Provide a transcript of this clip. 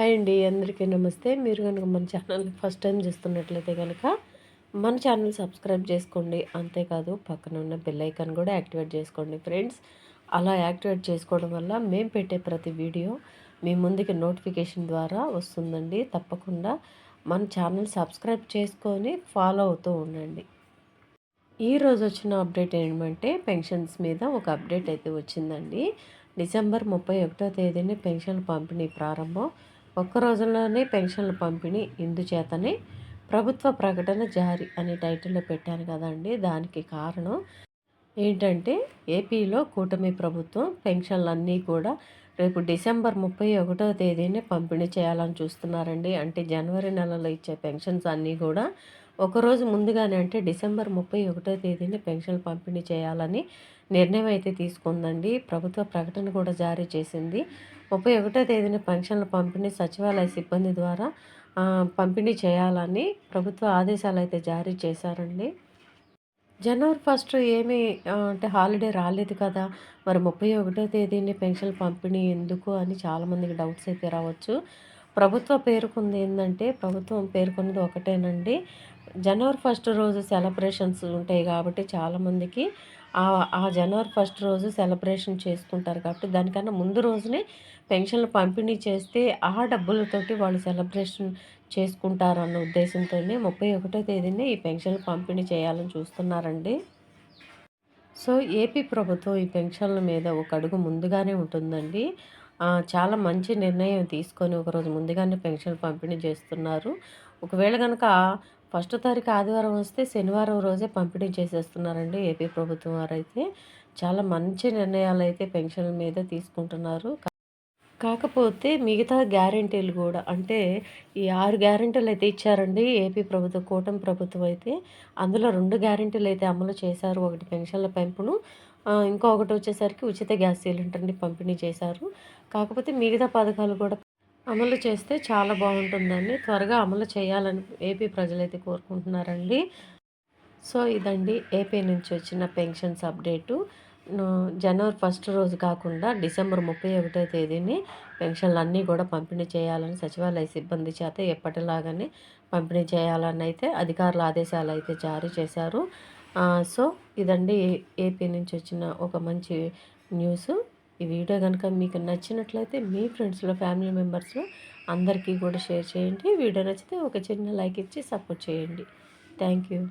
Hi అండి, అందరికీ నమస్తే. మీరు కనుక మన ఛానల్ని ఫస్ట్ టైం చూస్తున్నట్లయితే కనుక మన ఛానల్ సబ్స్క్రైబ్ చేసుకోండి. అంతేకాదు పక్కన ఉన్న బెల్ ఐకాన్ కూడా యాక్టివేట్ చేసుకోండి ఫ్రెండ్స్. అలా యాక్టివేట్ చేసుకోవడం వల్ల మేము పెట్టే ప్రతి వీడియో మీ ముందుకి నోటిఫికేషన్ ద్వారా వస్తుందండి. తప్పకుండా మన ఛానల్ సబ్స్క్రైబ్ చేసుకొని ఫాలో అవుతూ ఉండండి. ఈరోజు వచ్చిన అప్డేట్ ఏమంటే పెన్షన్స్ మీద ఒక అప్డేట్ అయితే వచ్చిందండి. డిసెంబర్ 31వ తేదీని పెన్షన్ల పంపిణీ ప్రారంభం. ఒక్క రోజుల్లోనే పెన్షన్ల పంపిణీ, ఇందుచేతనే ప్రభుత్వ ప్రకటన జారీ అనే టైటిల్లో పెట్టాను కదండి. దానికి కారణం ఏంటంటే ఏపీలో కూటమి ప్రభుత్వం పెన్షన్లన్నీ కూడా రేపు డిసెంబర్ 31వ తేదీనే పంపిణీ చేయాలని చూస్తున్నారండి. అంటే జనవరి నెలలో ఇచ్చే పెన్షన్స్ అన్నీ కూడా ఒకరోజు ముందుగానే, అంటే డిసెంబర్ 31వ తేదీని పెన్షన్లు పంపిణీ చేయాలని నిర్ణయం అయితే తీసుకుందండి. ప్రభుత్వ ప్రకటన కూడా జారీ చేసింది. 31వ తేదీన పెన్షన్ల పంపిణీ సచివాలయ సిబ్బంది ద్వారా పంపిణీ చేయాలని ప్రభుత్వ ఆదేశాలు అయితే జారీ చేశారండి. జనవరి 1 ఏమీ అంటే హాలిడే రాలేదు కదా! మరి 31వ తేదీని పెన్షన్లు పంపిణీ ఎందుకు అని చాలామందికి డౌట్స్ అయితే రావచ్చు. ప్రభుత్వం పేర్కొన్నది ఒకటేనండి. జనవరి 1 రోజు సెలబ్రేషన్స్ ఉంటాయి కాబట్టి చాలామందికి ఆ జనవరి 1 రోజు సెలబ్రేషన్ చేసుకుంటారు కాబట్టి దానికన్నా ముందు రోజునే పెన్షన్లు పంపిణీ చేస్తే ఆ డబ్బులతోటి వాళ్ళు సెలబ్రేషన్ చేసుకుంటారన్న ఉద్దేశంతోనే 31వ తేదీనే ఈ పెన్షన్లు పంపిణీ చేయాలని చూస్తున్నారండి. సో ఏపీ ప్రభుత్వం ఈ పెన్షన్ల మీద ఒక అడుగు ముందుగానే ఉంటుందండి. చాలా మంచి నిర్ణయం తీసుకొని ఒకరోజు ముందుగానే పెన్షన్లు పంపిణీ చేస్తున్నారు. ఒకవేళ కనుక 1వ తారీఖు ఆదివారం వస్తే శనివారం రోజే పంపిణీ చేసేస్తున్నారండి ఏపీ ప్రభుత్వం వారైతే. చాలా మంచి నిర్ణయాలు అయితే పెన్షన్ల మీద తీసుకుంటున్నారు. కాకపోతే మిగతా గ్యారెంటీలు కూడా, అంటే ఈ 6 గ్యారెంటీలు అయితే ఇచ్చారండి ఏపీ ప్రభుత్వం, కూటమి ప్రభుత్వం అయితే. అందులో 2 గ్యారెంటీలు అయితే అమలు చేశారు. ఒకటి పెన్షన్ల పెంపును, ఇంకొకటి వచ్చేసరికి ఉచిత గ్యాస్ సిలిండర్ని పంపిణీ చేశారు. కాకపోతే మిగతా పథకాలు కూడా అమలు చేస్తే చాలా బాగుంటుందని, త్వరగా అమలు చేయాలని ఏపీ ప్రజలైతే కోరుకుంటున్నారండి. సో ఇదండి ఏపీ నుంచి వచ్చిన పెన్షన్స్ అప్డేటు. జనవరి 1 రోజు కాకుండా డిసెంబర్ 31వ తేదీని పెన్షన్లు అన్నీ కూడా పంపిణీ చేయాలని సచివాలయ సిబ్బంది చేత ఎప్పటిలాగానే పంపిణీ చేయాలని అయితే అధికారుల ఆదేశాలు అయితే జారీ చేశారు. సో ఇదండి ఏపీ నుంచి వచ్చిన ఒక మంచి న్యూస్. ఈ వీడియో కనుక మీకు నచ్చినట్లయితే మీ ఫ్రెండ్స్లో, ఫ్యామిలీ మెంబర్స్లో అందరికీ కూడా షేర్ చేయండి. వీడియో నచ్చితే ఒక చిన్న లైక్ ఇచ్చి సపోర్ట్ చేయండి. Thank you.